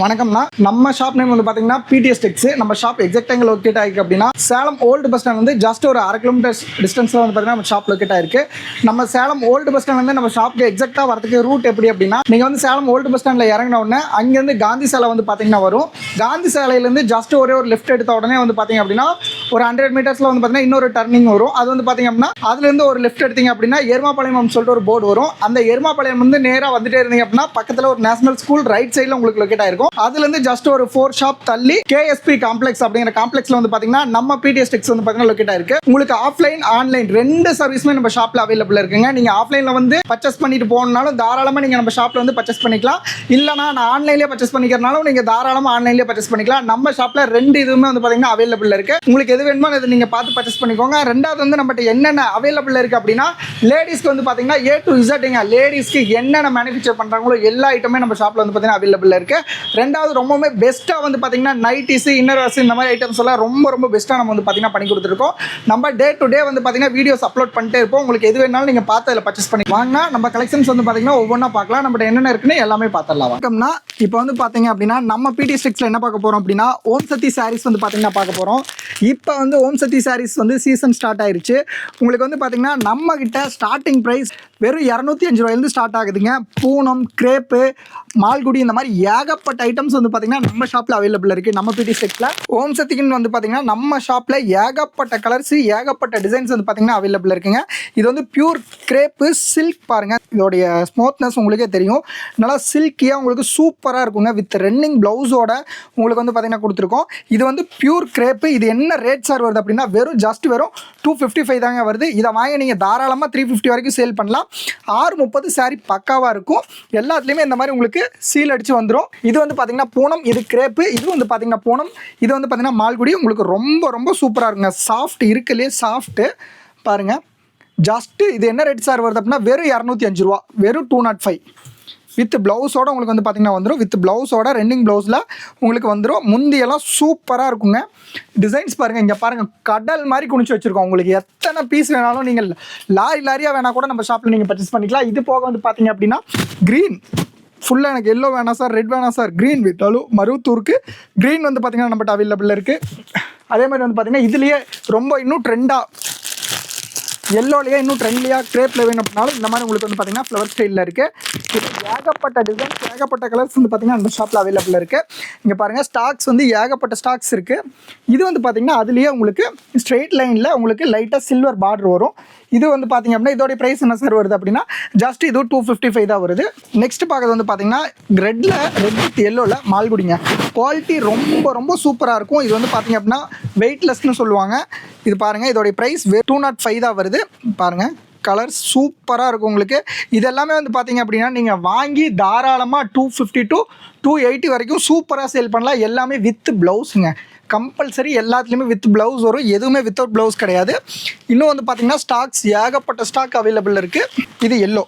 வணக்கம்ண்ணா. நம்ம shop name வந்து பார்த்தீங்கன்னா பிடிஎஸ் டெக்ஸ். நம்ம ஷாப் எக்ஸாக்ட் எங்கே லொக்கேட் ஆகிருக்கு அப்படின்னா சேலம் ஓல்டு பஸ் ஸ்டாண்ட் வந்து ஜஸ்ட் ஒரு 1/2 கிலோமீட்டர் டிஸ்டன்ஸில் வந்து பார்த்தீங்கன்னா நம்ம ஷாப் லொக்கேட் ஆயிருக்கு. நம்ம சேலம் ஓல்டு பஸ் ஸ்டாண்ட் வந்து நம்ம ஷாப்புக்கு எக்ஸாக்டாக வரதுக்கு ரூட் எப்படி அப்படின்னா, நீங்கள் வந்து சேலம் ஓல்டு பஸ் ஸ்டாண்டில் இறங்கின உடனே அங்கேருந்து காந்தி சாலை வந்து பார்த்தீங்கன்னா வரும். காந்தி சாலையிலேருந்து ஜஸ்ட் ஒரே ஒரு லெஃப்ட் எடுத்த உடனே வந்து பார்த்தீங்க அப்படின்னா ஒரு 100 மீட்டர்ஸில் வந்து பார்த்தீங்கன்னா இன்னொரு டர்னிங் வரும். அது வந்து பார்த்தீங்க அப்படின்னா அதுலேருந்து ஒரு லெஃப்ட் எடுத்தீங்க அப்படின்னா எருமாபாளையம் சொல்லிட்டு ஒரு போர்டு வரும். அந்த எருமாபாளையம் வந்து நேராக வந்துட்டே இருந்தீங்க அப்படின்னா பக்கத்தில் ஒரு நேஷனல் ஸ்கூல் ரைட் சைடில் உங்களுக்கு லொக்கேட் ஆயிருக்கும். அதுலேருந்து ஜஸ்ட் ஒரு 4 ஷாப் தள்ளி கேஎஸ்பி காம்ப்ளெக்ஸ் அப்படிங்கிற காம்ப்ளெக்ஸ்ல வந்து பார்த்தீங்கன்னா நம்ம பிடிஎஸ் டெக்ஸ் வந்து பார்த்தீங்கன்னா லொக்கேட் ஆயிருக்கு. உங்களுக்கு ஆஃப்லைன் ஆன்லைன் ரெண்டு சர்வீஸுமே நம்ம ஷாப்ல அவைலபிள் இருக்குங்க. நீங்க ஆஃப்லைன்ல வந்து பர்ச்சேஸ் பண்ணிட்டு போகணும்னாலும் தாராளமாக நீங்க நம்ம ஷாப்ல வந்து பர்ச்சேஸ் பண்ணிக்கலாம். இல்லைனா நான் ஆன்லைன்லேயே பர்ச்சேஸ் பண்ணிக்கிறனாலும் நீங்க தாராளமாக ஆன்லைன்லேயே பர்ச்சேஸ் பண்ணிக்கலாம். நம்ம ஷாப்ல ரெண்டு இதுவுமே வந்து பார்த்தீங்கன்னா அவைலபிள் இருக்கு. உங்களுக்கு எது வேணுமோ அதை நீங்க பார்த்து பர்ச்சேஸ் பண்ணிக்கோங்க. ரெண்டாவது வந்து நம்மகிட்ட என்னென்ன அவைலபிள் இருக்கு அப்படின்னா லேடிஸ்க்கு வந்து பார்த்தீங்கன்னா A to Z லேடிஸ்க்கு என்னென்ன மேனுஃபேக்சர் பண்றாங்களோ எல்லா ஐட்டமே நம்ம ஷாப்ல வந்து பார்த்தீங்கன்னா அவைலபிள் இருக்கு. ரெண்டாவது ரொம்பவே பெஸ்ட்டாக வந்து பார்த்தீங்கன்னா நைட்டிஸ் இன்னர்வேர்ஸ் இந்த மாதிரி ஐட்டம்ஸ் எல்லாம் ரொம்ப பெஸ்ட்டாக நம்ம வந்து பார்த்தீங்கன்னா பண்ணி கொடுத்துருக்கோம். நம்ம டே டு டே வந்து பார்த்தீங்கன்னா வீடியோஸ் அப்லோட் பண்ணிட்டே இருப்போம். உங்களுக்கு எது வேணாலும் நீங்கள் பார்த்து அதில் பர்ச்சேஸ் பண்ணி வாங்கினா நம்ம கலெக்ஷன்ஸ் வந்து பார்த்தீங்கன்னா ஒவ்வொன்றா பார்க்கலாம். நம்மகிட்ட என்னென்ன இருக்குன்னு எல்லாமே பார்த்துடலாம். வணக்கம்னா, இப்போ வந்து பார்த்தீங்க அப்படின்னா நம்ம பிடிஎஸ் டெக்ஸ்ல என்ன பார்க்க போகிறோம் அப்படின்னா ஓம் சக்தி சாரீஸ் வந்து பார்த்தீங்கன்னா பார்க்க போகிறோம். இப்போ வந்து ஓம் சக்தி சாரீஸ் வந்து சீசன் ஸ்டார்ட் ஆயிருச்சு. உங்களுக்கு வந்து பார்த்தீங்கன்னா நம்ம கிட்ட ஸ்டார்டிங் ப்ரைஸ் வெறும் 205 ரூபாயிலிருந்து ஸ்டார்ட் ஆகுதுங்க. பூனம், கிரேப்பு, மால்குடி இந்த மாதிரி ஏகப்பட்ட ஐட்டம்ஸ் வந்து பார்த்தீங்கன்னா நம்ம ஷாப்பில் அவைலபிள் இருக்குது. நம்ம பிடிஎஸ் டெக்ஸ்ல ஓம் சக்திக்குன்னு வந்து பார்த்தீங்கன்னா நம்ம ஷாப்பில் ஏகப்பட்ட கலர்ஸ் ஏகப்பட்ட டிசைன்ஸ் வந்து பார்த்தீங்கன்னா அவைலபிள் இருக்குங்க. இது வந்து பியூர் கிரேப்பு சில்க் பாருங்கள். இதோடைய ஸ்மூத்னஸ் உங்களுக்கே தெரியும். நல்லா சில்கியாக உங்களுக்கு சூப்பராக இருக்குங்க. வித் ரன்னிங் ப்ளவுஸோட உங்களுக்கு வந்து பார்த்தீங்கன்னா கொடுத்துருக்கோம். இது வந்து பியூர் கிரேப்பு. இது என்ன ரேட் சார் வருது அப்படின்னா வெறும் 255 தாங்க வருது. இதை வாங்கி நீங்கள் தாராளமாக 350 வரைக்கும் சேல் பண்ணலாம். 630 சாரி பக்காவாக இருக்கும். எல்லாத்துலேயுமே இந்த மாதிரி உங்களுக்கு சீல் அடித்து வந்துடும். இது வந்து பார்த்தீங்கன்னா பூனம், இது கிரேப்பு, இது வந்து பார்த்தீங்கன்னா பூனம், இது வந்து பார்த்தீங்கன்னா மால்குடி. உங்களுக்கு ரொம்ப சூப்பராக இருக்குங்க. சாஃப்ட் இருக்குல்லையே சாஃப்ட்டு பாருங்கள். ஜஸ்ட்டு இது என்ன ரேட் சார் வருது அப்படின்னா வெறும் 205 ரூபா, வெறும் 205 வித் ப்ளவுஸோடு உங்களுக்கு வந்து பார்த்திங்கன்னா வந்துடும். வித் ப்ளவுஸோட ரன்னிங் ப்ளவுஸில் உங்களுக்கு வந்துடும். முந்தியெல்லாம் சூப்பராக இருக்குங்க. டிசைன்ஸ் பாருங்கள், இங்கே பாருங்கள், கடல் மாதிரி குனிச்சு வச்சுருக்கோம். உங்களுக்கு எத்தனை பீஸ் வேணாலும் நீங்கள் லாரியாக வேணால் கூட நம்ம ஷாப்பில் நீங்கள் பர்ச்சேஸ் பண்ணிக்கலாம். இது போக வந்து பார்த்தீங்க அப்படின்னா க்ரீன் ஃபுல்லாக எனக்கு எல்லோ வேணாம் சார், ரெட் வேணாம் சார், க்ரீன் விட்டாலும் மருவத்தூருக்கு க்ரீன் வந்து பார்த்திங்கன்னா நம்மகிட்ட அவைலபிள் இருக்குது. அதே மாதிரி வந்து பார்த்திங்கன்னா இதுலேயே ரொம்ப இன்னும் ட்ரெண்டாக எல்லோலையே இன்னும் ட்ரெண்ட்லியாக கிரேப்பில் வேணும் அப்படின்னாலும் இந்த மாதிரி உங்களுக்கு வந்து பார்த்தீங்கன்னா ஃப்ளவர் ஸ்டைலில் இருக்குது. இது ஏகப்பட்ட டிசைன்ஸ் ஏகப்பட்ட கலர்ஸ் வந்து பார்த்தீங்கன்னா அந்த ஷாப்பில் அவைலபிள் இருக்குது. இங்கே பாருங்கள், ஸ்டாக்ஸ் வந்து ஏகப்பட்ட ஸ்டாக்ஸ் இருக்குது. இது வந்து பார்த்தீங்கன்னா அதுலேயே உங்களுக்கு ஸ்ட்ரெயிட் லைனில் உங்களுக்கு லைட்டாக சில்வர் பார்டர் வரும். இது வந்து பார்த்தீங்க அப்படின்னா இதோடைய ப்ரைஸ் என்ன சார் வருது அப்படின்னா ஜஸ்ட் இது 255 தான் வருது. நெக்ஸ்ட் பார்க்குறது வந்து பார்த்தீங்கன்னா ரெட் வித் எல்லோவில் மால்குடிங்க. குவாலிட்டி ரொம்ப சூப்பராக இருக்கும். இது வந்து பார்த்தீங்க அப்படின்னா வெயிட்லெஸ்ன்னு சொல்லுவாங்க. இது பாருங்கள், இதோடைய ப்ரைஸ் 205 தான் வருது. பாருங்கள், கலர்ஸ் சூப்பராக இருக்கும் உங்களுக்கு. இதெல்லாமே வந்து பார்த்தீங்க அப்படின்னா நீங்கள் வாங்கி தாராளமாக 250 to 280 வரைக்கும் சூப்பராக சேல் பண்ணலாம். எல்லாமே வித் ப்ளவுஸுங்க. கம்பல்சரி எல்லாத்துலேயுமே வித் ப்ளவுஸ் வரும். எதுவுமே வித்தவுட் ப்ளவுஸ் கிடையாது. இன்னும் வந்து பார்த்தீங்கன்னா ஸ்டாக்ஸ் ஏகப்பட்ட ஸ்டாக் அவைலபிள் இருக்குது. இது எல்லோ.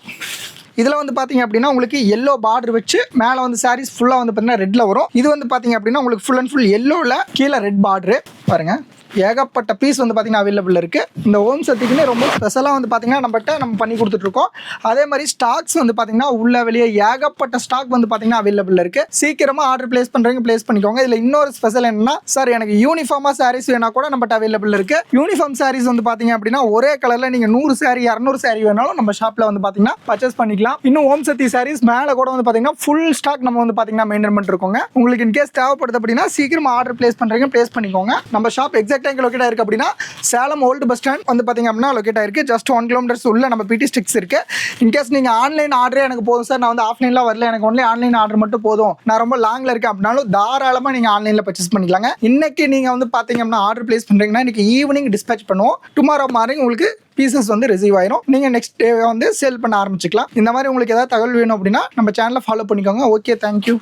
இதில் வந்து பார்த்தீங்க அப்படின்னா உங்களுக்கு எல்லோ பார்டர் வச்சு மேலே வந்து சாரீஸ் ஃபுல்லாக வந்து பார்த்தீங்கன்னா ரெட்டில் வரும். இது வந்து பார்த்தீங்க அப்படின்னா உங்களுக்கு ஃபுல் அண்ட் ஃபுல் எல்லோவில் கீழே ரெட் பார்டரு பாருங்கள். ஏகப்பட்ட பீஸ் வந்து பார்த்திங்கன்னா அவைலபிள் இருக்குது. இந்த ஓம் சக்திக்குன்னே ரொம்ப ஸ்பெஷலாக வந்து பார்த்திங்கன்னா நம்ம பண்ணி கொடுத்துட்ருக்கோம். அதே மாதிரி ஸ்டாக்ஸ் வந்து பார்த்திங்கன்னா உள்ள வெளியே ஏகப்பட்ட ஸ்டாக் வந்து பார்த்திங்கன்னா அவைலபிள் இருக்குது. சீக்கிரமாக ஆர்டர் ப்ளேஸ் பண்ணுறீங்க, ப்ளேஸ் பண்ணிக்கோங்க. இதில் இன்னொரு ஸ்பெஷல் என்னன்னா சார் எனக்கு யூனிஃபார்மாக சாரீஸ் வேணால் கூட நம்மகிட்ட அவைலபிள் இருக்குது. யூனிஃபார்ம் சாரீஸ் வந்து பார்த்திங்க அப்படின்னா ஒரே கலரில் நீங்கள் 100 சாரீ 200 சாரீ வேணாலும் நம்ம ஷாப்பில் வந்து பார்த்திங்கன்னா பர்ச்சேஸ் பண்ணிக்கலாம். இன்னும் ஓம் சக்தி சாரீஸ் மேலே கூட வந்து பார்த்திங்கன்னா ஃபுல் ஸ்டாக் நம்ம வந்து பார்த்திங்கன்னா மெயின்டைன் பண்ணிருக்கோங்க. உங்களுக்கு இன்கேஸ் தேவைப்படுது அப்படின்னா சீக்கிரமாக ஆர்டர் ப்ளேஸ் பண்ணுறீங்க, ப்ளேஸ் பண்ணிக்கோங்க. நம்ம ஷாப் எக்ஸாக்ட் லொக்கேட் ஆயிருக்கு அப்படின்னா சேலம் ஓல்டு பஸ் ஸ்டாண்ட் வந்து பாத்தீங்க அப்படின்னா லொக்கேட் ஆயிருக்கு. ஜஸ்ட் 1 கிலோமீட்டர்ஸ் உள்ள நம்ம பிடிஎஸ் டெக்ஸ் இருக்கு. இன்கேஸ் நீங்க ஆன்லைன் ஆர்டரே எனக்கு போதும் சார், நான் வந்து ஆஃப்லைன்ல வரல, எனக்கு ஒன்லி ஆன்லைன் ஆர்டர் மட்டும் போதும், நான் ரொம்ப லாங்ல இருக்கேன் அப்படின்னாலும் தாராளமா நீங்க ஆன்லைன்ல பர்ச்சேஸ் பண்ணிக்கலாங்க. இன்னைக்கு நீங்க வந்து பாத்தீங்க அப்படின்னா ஆர்டர் பிளேஸ் பண்றீங்கன்னா இன்னைக்கு ஈவினிங் டிஸ்பேச் பண்ணுவோம். டுமாரோ மார்னிங் உங்களுக்கு பீசஸ் வந்து ரிசீவ் ஆயிரும். நீங்க நெக்ஸ்ட் டே வந்து சேல் பண்ண ஆரம்பிச்சுக்கலாம். இந்த மாதிரி உங்களுக்கு ஏதாவது தகவல் வேணும் அப்படின்னா நம்ம சேனலை ஃபாலோ பண்ணிக்கோங்க. Okay, thank you.